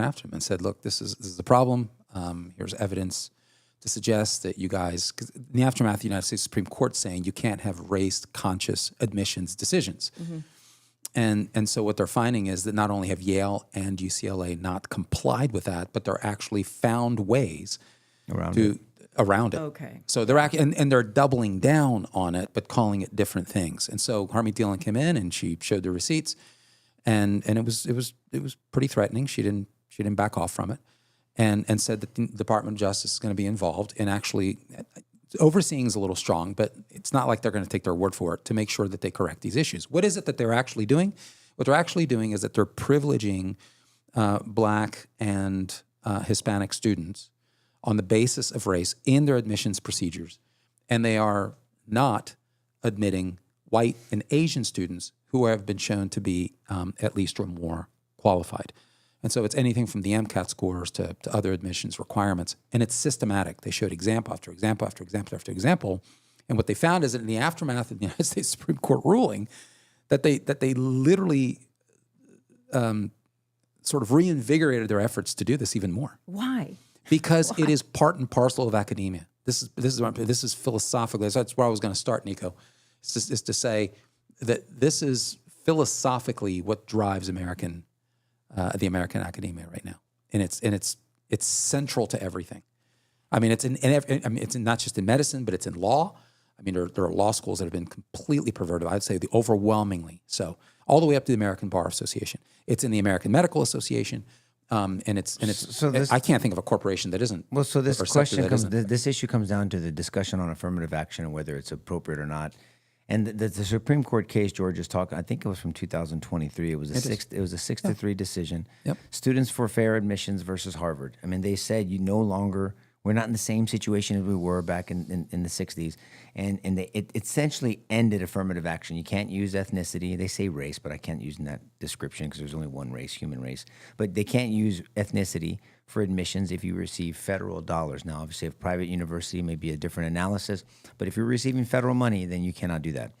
after him and said, "Look, this is the problem. Here's evidence to suggest that you guys, because in the aftermath of the United States Supreme Court saying you can't have race-conscious admissions decisions." And so what they're finding is that not only have Yale and UCLA not complied with that, but they're actually found ways around it. Okay. So they're and they're doubling down on it, but calling it different things. And so Harmeet Dhillon came in and she showed the receipts, and it was pretty threatening. She didn't back off from it. And said that the Department of Justice is going to be involved in actually overseeing is a little strong, but it's not like they're going to take their word for it to make sure that they correct these issues. What is it that they're actually doing? What they're actually doing is that they're privileging Black and Hispanic students on the basis of race in their admissions procedures, and they are not admitting white and Asian students who have been shown to be at least or more qualified. And so it's anything from the MCAT scores to other admissions requirements. And it's systematic. They showed example after example after example after example. And what they found is that in the aftermath of the United States Supreme Court ruling, that they literally sort of reinvigorated their efforts to do this even more. Why? Because it is part and parcel of academia. This is philosophically. That's where I was going to start, Nico. Is to say that this is philosophically what drives the American academia right now, and it's central to everything. I mean, it's not just in medicine, but it's in law. I mean, there are law schools that have been completely perverted. I'd say overwhelmingly so, all the way up to the American Bar Association. It's in the American Medical Association, and it's. I can't think of a corporation that isn't. Well, so this issue comes down to the discussion on affirmative action and whether it's appropriate or not. And the Supreme Court case George is talking, I think it was from 2023. It was a 6-3 decision. Yep. Students for fair admissions versus Harvard. I mean, they said we're not in the same situation as we were back in the 60s. And it essentially ended affirmative action. You can't use ethnicity. They say race, but I can't use in that description because there's only one race, human race. But they can't use ethnicity for admissions if you receive federal dollars. Now, obviously, if private university may be a different analysis, but if you're receiving federal money, then you cannot do that.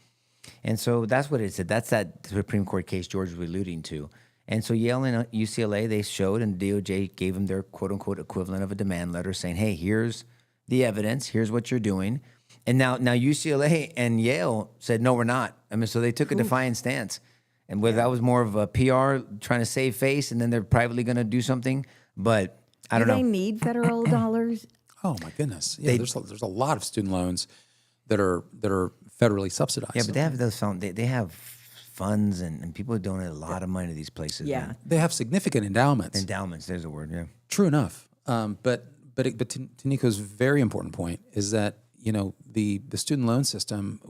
And so that's what it said. That's that Supreme Court case George was alluding to. And so Yale and UCLA, they showed, and the DOJ gave them their quote-unquote equivalent of a demand letter saying, hey, here's the evidence, here's what you're doing. And now UCLA and Yale said, no, we're not. I mean, so they took a defiant stance. And whether that was more of a PR trying to save face and then they're privately going to do something, but I don't know. Do they need federal dollars? Oh my goodness! Yeah, there's a lot of student loans that are federally subsidized. Yeah, but they have those they have funds and people donate a lot of money to these places. Yeah, man. They have significant endowments. Endowments, there's a word. Yeah, true enough. But to Nico's very important point is that the student loan system,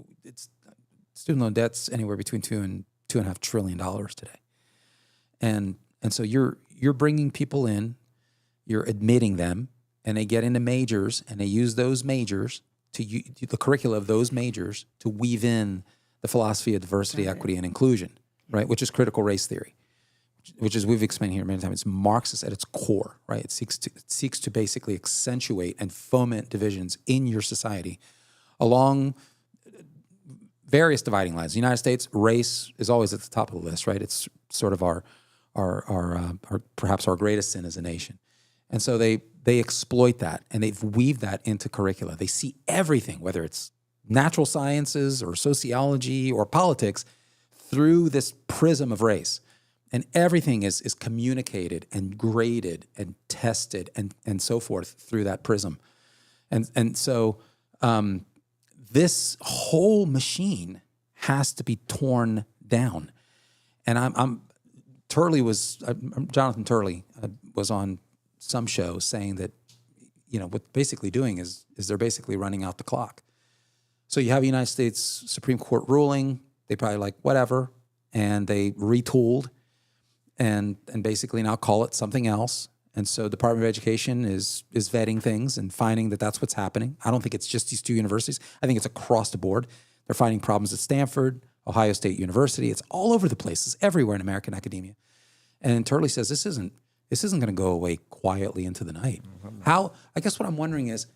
student loan debt's anywhere between $2 and $2.5 trillion today, and so you're bringing people in. You're admitting them, and they get into majors, and they use those majors the curricula of those majors to weave in the philosophy of diversity, equity, and inclusion, right? Which is critical race theory, which is we've explained here many times. It's Marxist at its core, right? It seeks to basically accentuate and foment divisions in your society along various dividing lines. The United States, race is always at the top of the list, right? It's sort of our perhaps our greatest sin as a nation. And so they exploit that, and they've weaved that into curricula. They see everything, whether it's natural sciences or sociology or politics, through this prism of race. And everything is communicated and graded and tested and so forth through that prism. And so this whole machine has to be torn down. And Jonathan Turley was on some show saying that, what basically doing is they're basically running out the clock. So you have a United States Supreme Court ruling. They probably like, whatever. And they retooled and basically now call it something else. And so Department of Education is vetting things and finding that that's what's happening. I don't think it's just these two universities. I think it's across the board. They're finding problems at Stanford, Ohio State University. It's all over the place. It's everywhere in American academia. And Turley says this isn't going to go away quietly into the night. How? I guess what I'm wondering is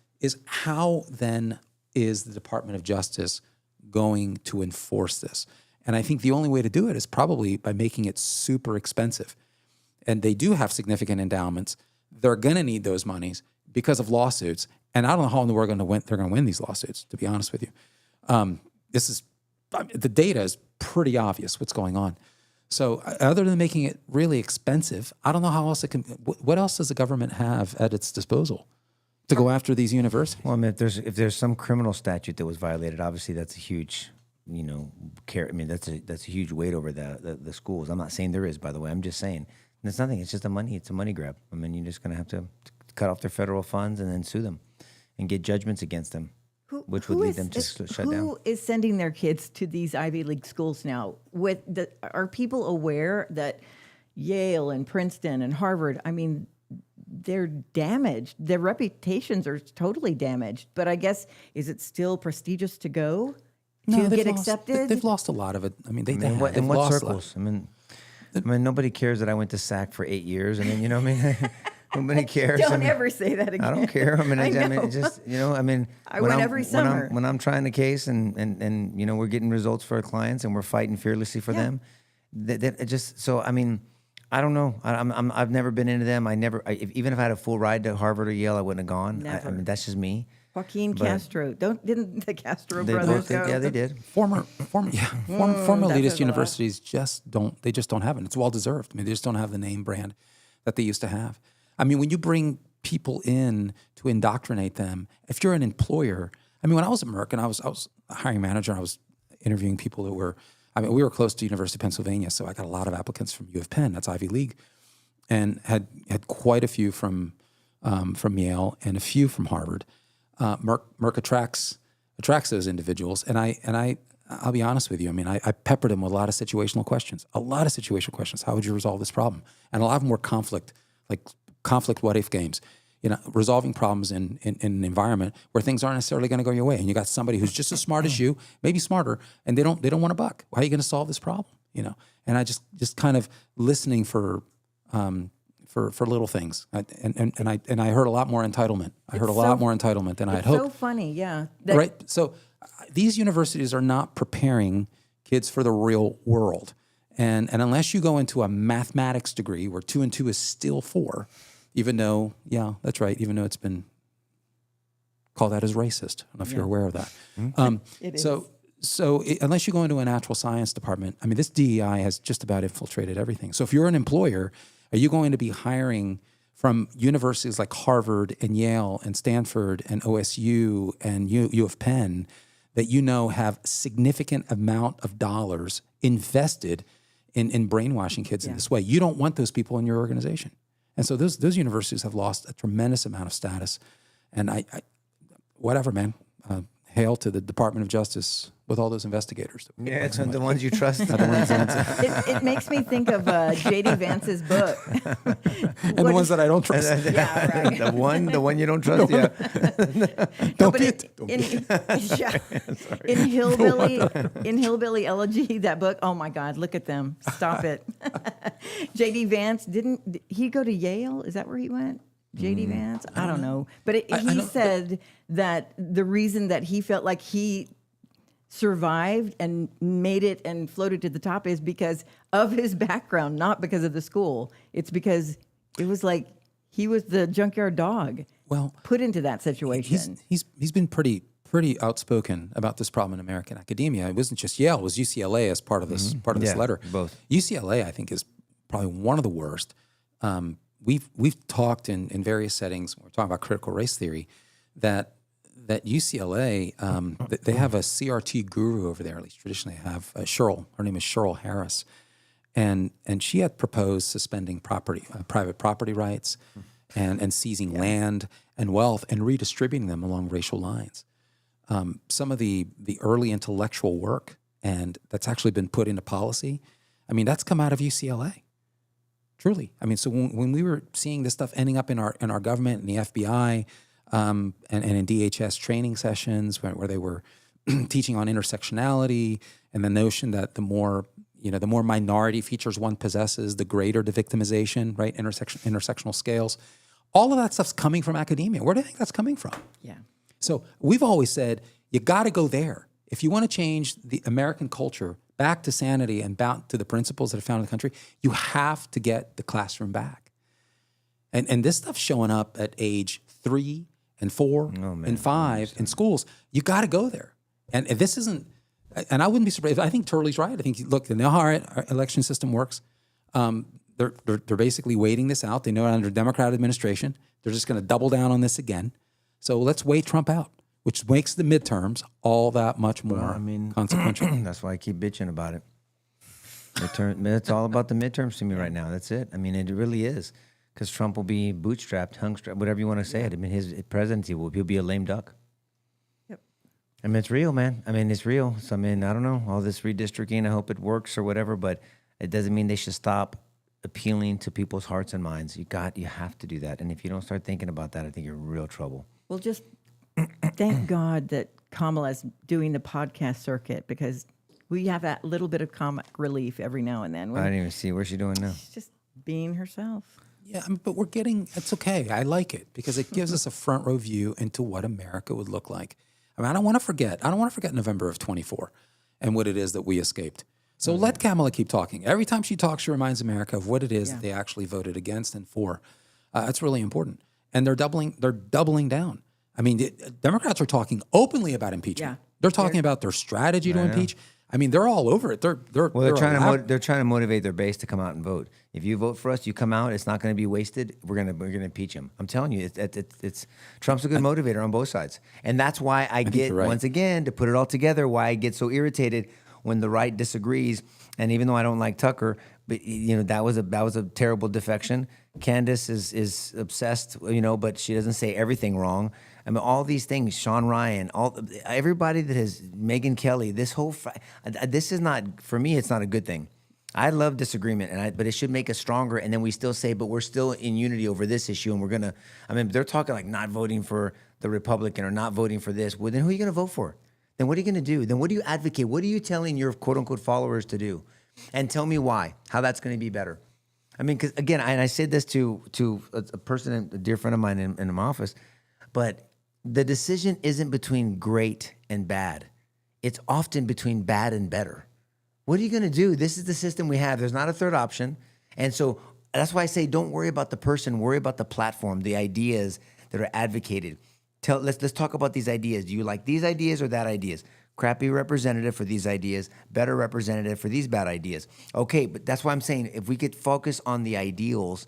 how then is the Department of Justice going to enforce this? And I think the only way to do it is probably by making it super expensive. And they do have significant endowments. They're going to need those monies because of lawsuits. And I don't know how in the world they're going to win these lawsuits, to be honest with you. The data is pretty obvious what's going on. So other than making it really expensive, I don't know how else it can. What else does the government have at its disposal to go after these universities? Well, I mean, if there's some criminal statute that was violated, obviously that's a huge, I mean, that's a huge weight over the schools. I'm not saying there is, by the way. I'm just saying it's nothing. It's just it's a money grab. I mean, you're just going to have to cut off their federal funds and then sue them and get judgments against them. Which would lead them to shut down. Who is sending their kids to these Ivy League schools now? Are people aware that Yale and Princeton and Harvard, I mean, they're damaged. Their reputations are totally damaged. But I guess, is it still prestigious to go to get accepted? They've lost a lot of it. I mean, in what circles? I mean, nobody cares that I went to SAC for 8 years. I mean, you know what I mean? Nobody cares. Don't ever say that again. I don't care. I mean, I just, I went every summer. When I'm trying the case and we're getting results for our clients and we're fighting fearlessly for them. So, I mean, I don't know. I've never been into them. Even if I had a full ride to Harvard or Yale, I wouldn't have gone. Never. I mean, that's just me. Joaquin Castro. Didn't the Castro brothers go? Yeah, they did. Former elitist universities just don't have it. It's well deserved. I mean, they just don't have the name brand that they used to have. I mean, when you bring people in to indoctrinate them, if you're an employer, I mean, when I was at Merck and I was a hiring manager, I was interviewing people that were, we were close to University of Pennsylvania, so I got a lot of applicants from U of Penn, that's Ivy League, and had quite a few from Yale and a few from Harvard. Merck attracts those individuals, and I'll be honest with you. I mean, I peppered them with a lot of situational questions. How would you resolve this problem? And a lot of them were conflict what if games, resolving problems in an environment where things aren't necessarily going to go your way. And you got somebody who's just as smart as you, maybe smarter, and they don't want a buck. How are you going to solve this problem? And I just kind of listening for little things. And I heard a lot more entitlement. I heard a lot more entitlement than I had hoped. So funny, yeah. Right. So these universities are not preparing kids for the real world. And unless you go into a mathematics degree where 2 and 2 is still 4, even though, yeah, that's right, even though it's been called out as racist. I don't know if you're aware of that. Mm-hmm. It is. So unless you go into a natural science department, I mean, this DEI has just about infiltrated everything. So if you're an employer, are you going to be hiring from universities like Harvard and Yale and Stanford and OSU and U of Penn that have significant amount of dollars invested in brainwashing kids in this way? You don't want those people in your organization. And so those universities have lost a tremendous amount of status. And I whatever, man, hail to the Department of Justice with all those investigators. Yeah, it's the ones you trust. It makes me think of J.D. Vance's book. And the ones that I don't trust. Yeah, right. the one you don't trust, yeah. In Hillbilly Elegy, that book, oh my God, look at them. Stop it. J.D. Vance, didn't he go to Yale? Is that where he went? J.D. Vance? I don't know. But he said that the reason that he felt like he survived and made it and floated to the top is because of his background, not because of the school. It's because it was like he was the junkyard dog put into that situation. He's been pretty outspoken about this problem in American academia. It wasn't just Yale; it was UCLA as part of this letter. Both UCLA, I think, is probably one of the worst. We've talked in various settings. We're talking about critical race theory that UCLA they have a CRT guru over there. At least traditionally, have Cheryl. Her name is Cheryl Harris, and she had proposed suspending private property rights, and seizing land and wealth and redistributing them along racial lines. some of the early intellectual work, and that's actually been put into policy. I mean, that's come out of UCLA. Truly. I mean, so when we were seeing this stuff ending up in our government and the FBI, and in DHS training sessions where they were teaching on intersectionality and the notion that the more minority features one possesses, the greater the victimization, right? Intersectional scales. All of that stuff's coming from academia. Where do you think that's coming from? Yeah. So we've always said, you got to go there. If you want to change the American culture back to sanity and back to the principles that have founded the country, you have to get the classroom back. And this stuff's showing up at age 3 and 4 and 5 in schools. You got to go there. And if this isn't, and I wouldn't be surprised. I think Turley's right. I think, look, they know how our election system works. They're basically waiting this out. They know under Democrat administration, they're just going to double down on this again. So let's wait Trump out, which makes the midterms all that much more consequential. That's why I keep bitching about it. It's all about the midterms to me right now. That's it. I mean, it really is. Because Trump will be bootstrapped, hung-strapped, whatever you want to say it. I mean, his presidency he'll be a lame duck. Yep. I mean, it's real, man. I mean, it's real. So, I mean, I don't know. All this redistricting, I hope it works or whatever, but it doesn't mean they should stop appealing to people's hearts and minds. You have to do that. And if you don't start thinking about that, I think you're in real trouble. Well, just thank God that Kamala's doing the podcast circuit, because we have that little bit of comic relief every now and then. I didn't even see where's she doing now. She's just being herself. Yeah, but it's okay. I like it because it gives us a front row view into what America would look like. I mean, I don't want to forget November of 24 and what it is that we escaped. So let Kamala keep talking. Every time she talks, she reminds America of what it is that they actually voted against and for. That's really important. And they're doubling down. I mean, Democrats are talking openly about impeachment. Yeah. They're talking about their strategy to impeach. I mean, they're all over it. They're trying to motivate their base to come out and vote. If you vote for us, you come out. It's not going to be wasted. We're gonna impeach him. I'm telling you, it's Trump's a good motivator on both sides, and that's why I get once again, to put it all together, why I get so irritated when the right disagrees. And even though I don't like Tucker, but that was a terrible defection. Candace is obsessed, but she doesn't say everything wrong. I mean, all these things, Sean Ryan, everybody that has, Megyn Kelly, this is not, for me, it's not a good thing. I love disagreement, but it should make us stronger. And then we still say, but we're still in unity over this issue. And they're talking like not voting for the Republican or not voting for this. Well, then who are you going to vote for? Then what are you going to do? Then what do you advocate? What are you telling your quote unquote followers to do? And tell me why, how that's going to be better. I mean, because again, and I said this to a person, a dear friend of mine in my office, but the decision isn't between great and bad. It's often between bad and better. What are you going to do? This is the system we have. There's not a third option. And so that's why I say don't worry about the person, worry about the platform, the ideas that are advocated. Let's talk about these ideas. Do you like these ideas or that ideas? Crappy representative for these ideas, better representative for these bad ideas. Okay, but that's why I'm saying if we could focus on the ideals,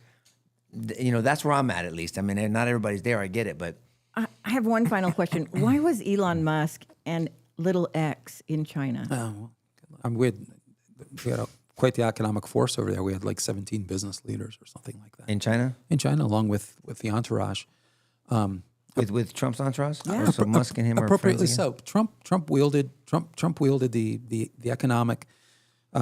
that's where I'm at least. I mean, not everybody's there, I get it, but. I have one final question. Why was Elon Musk and little X in China? We had quite the economic force over there. We had like 17 business leaders or something like that. In China? In China, along with the entourage. With Trump's entourage? Yeah. So Musk and him are appropriately friends again? so. Trump wielded the economic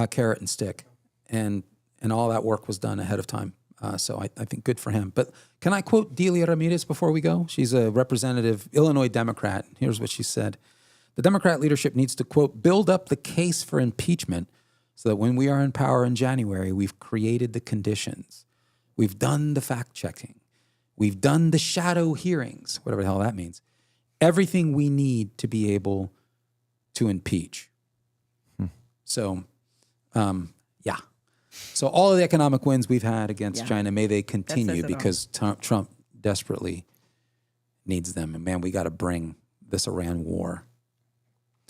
carrot and stick, and all that work was done ahead of time. So I think good for him. But can I quote Delia Ramirez before we go? She's a representative Illinois Democrat. Here's what she said. The Democrat leadership needs to, quote, build up the case for impeachment so that when we are in power in January, we've created the conditions. We've done the fact checking. We've done the shadow hearings, whatever the hell that means. Everything we need to be able to impeach. So, yeah. So all of the economic wins we've had against China, may they continue because Trump desperately needs them. And man, we got to bring this Iran war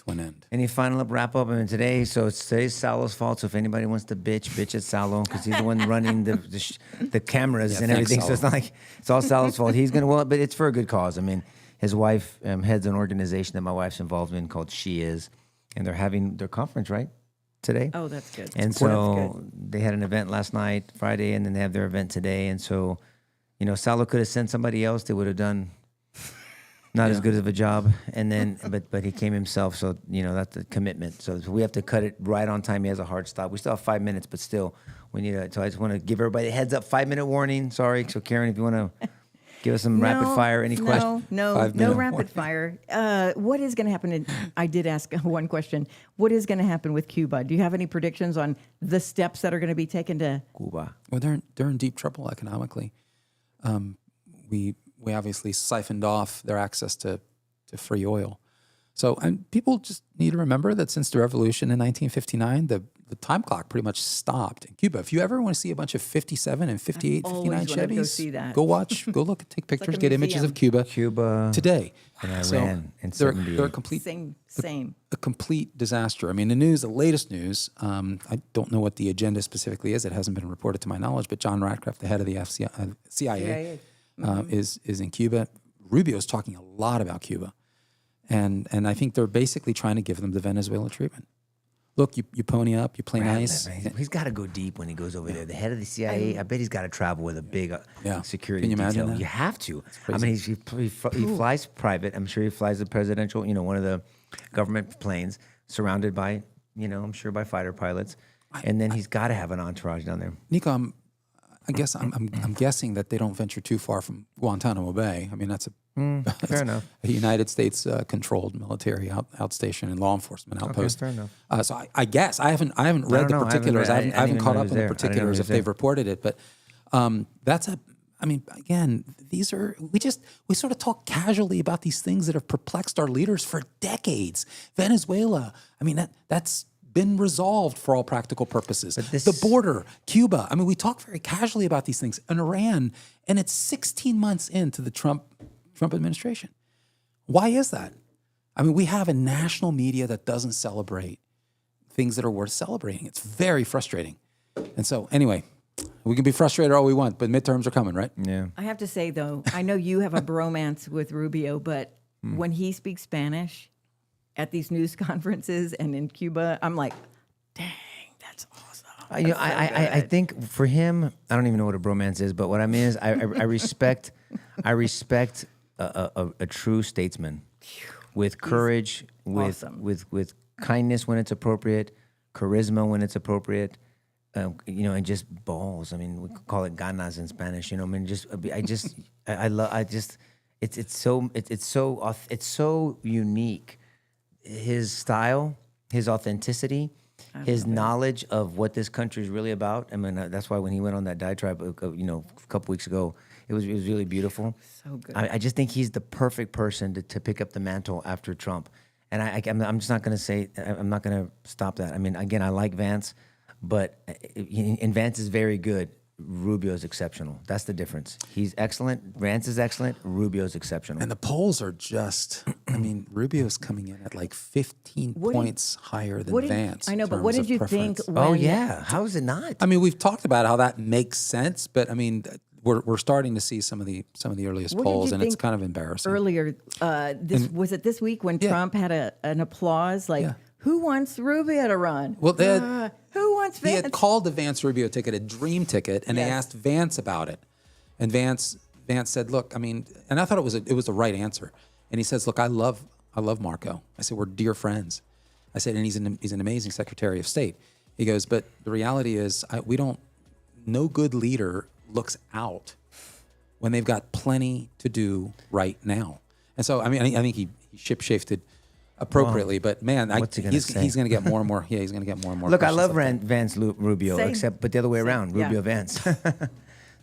to an end. Any final wrap up? I mean, today's Salo's fault. So if anybody wants to bitch at Salo because he's the one running the cameras and everything. Salo. So it's not like it's all Salo's fault. He's but it's for a good cause. I mean, his wife heads an organization that my wife's involved in called She Is, and they're having their conference today. Oh, that's good. And so they had an event last night, Friday, and then they have their event today. And so, Salo could have sent somebody else. They would have done not as good of a job. And then, but he came himself. So, that's the commitment. So we have to cut it right on time. He has a hard stop. We still have 5 minutes, but still we need to, so I just want to give everybody a heads up, 5-minute warning. Sorry. So Karen, if you want to give us some rapid fire, any questions? No rapid fire. What is going to happen? I did ask one question. What is going to happen with Cuba? Do you have any predictions on the steps that are going to be taken to Cuba? Well, they're in deep trouble economically. We obviously siphoned off their access to free oil. So people just need to remember that since the revolution in 1959, the time clock pretty much stopped in Cuba. If you ever want to see a bunch of 57 and 58, 59 Chevys, go watch, go look, take pictures, like get images of Cuba today. And Iran So in they're 78. a complete same? a complete disaster. I mean, the latest news, I don't know what the agenda specifically is. It hasn't been reported to my knowledge, but John Ratcliffe, the head of the CIA. Is in Cuba. Rubio's talking a lot about Cuba. And I think they're basically trying to give them the Venezuela treatment. Look, you pony up, you play nice. He's got to go deep when he goes over there. The head of the CIA, I bet he's got to travel with a big security Can you imagine detail. that? You have to. I mean, he flies private. I'm sure he flies the presidential, one of the government planes, surrounded by, I'm sure by fighter pilots. And then he's got to have an entourage down there. Nico, I'm guessing that they don't venture too far from Guantanamo Bay. I mean, that's fair enough. A United States controlled military outstation and law enforcement outpost. Okay, fair enough. So I guess I haven't read the particulars. I haven't caught up on the particulars if they've reported it. But again, these are we sort of talk casually about these things that have perplexed our leaders for decades. Venezuela. I mean, that's been resolved for all practical purposes. The border, Cuba. I mean, we talk very casually about these things. And Iran, and it's 16 months into the Trump administration. Why is that? I mean, we have a national media that doesn't celebrate things that are worth celebrating. It's very frustrating. And so, anyway, we can be frustrated all we want, but midterms are coming, right? Yeah. I have to say, though, I know you have a bromance with Rubio, but when he speaks Spanish at these news conferences and in Cuba, I'm like, dang, that's awesome. I think for him, I don't even know what a bromance is, but what I mean is I respect a true statesman with courage, with kindness when it's appropriate, charisma when it's appropriate, and just balls. I mean, we call it ganas in Spanish. I mean, it's so unique. His style, his authenticity, his knowledge of what this country is really about. I mean, that's why when he went on that diatribe, a couple weeks ago, it was really beautiful. So good. I just think he's the perfect person to pick up the mantle after Trump. And I'm just not going to say, I'm not going to stop that. I mean, again, I like Vance, but and Vance is very good. Rubio is exceptional. That's the difference. He's excellent. Vance is excellent. Rubio's exceptional. And the polls are just, I mean, Rubio's coming in at like 15 points higher than Vance. I know, but what did you think? Oh, yeah. How is it not? I mean, we've talked about how that makes sense, but I mean, we're starting to see some of the earliest polls, and it's kind of embarrassing. Earlier, was it this week when Trump had an applause? Like, who wants Rubio to run? Well, who wants Vance? He had called the Vance Rubio ticket a dream ticket, and they asked Vance about it, and Vance said, "Look, I mean," and I thought it was the right answer, and he says, "Look, I love Marco." I said, "We're dear friends." I said, "And he's an amazing Secretary of State." He goes, "But the reality is, no good leader looks out when they've got plenty to do right now." And so, I mean, I think he shifted appropriately, but man, he's going to get more and more. Yeah, he's going to get more and more. Look, I love Vance Rubio, but the other way around, Rubio Vance.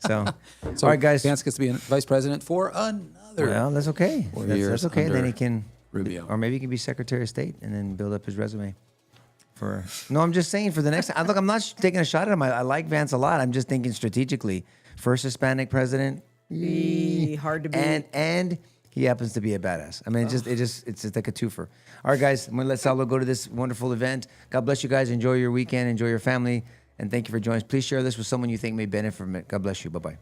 So, all right, guys. Vance gets to be vice president for another. Well, that's okay. That's okay. Then he can Rubio, or maybe he can be Secretary of State and then build up his resume. No, I'm just saying for the next time. Look, I'm not taking a shot at him. I like Vance a lot. I'm just thinking strategically. First Hispanic president, hard to beat, and he happens to be a badass. I mean, it's just like a twofer. All right, guys, I'm gonna let Saulo go to this wonderful event. God bless you guys. Enjoy your weekend. Enjoy your family, and thank you for joining us. Please share this with someone you think may benefit from it. God bless you. Bye bye.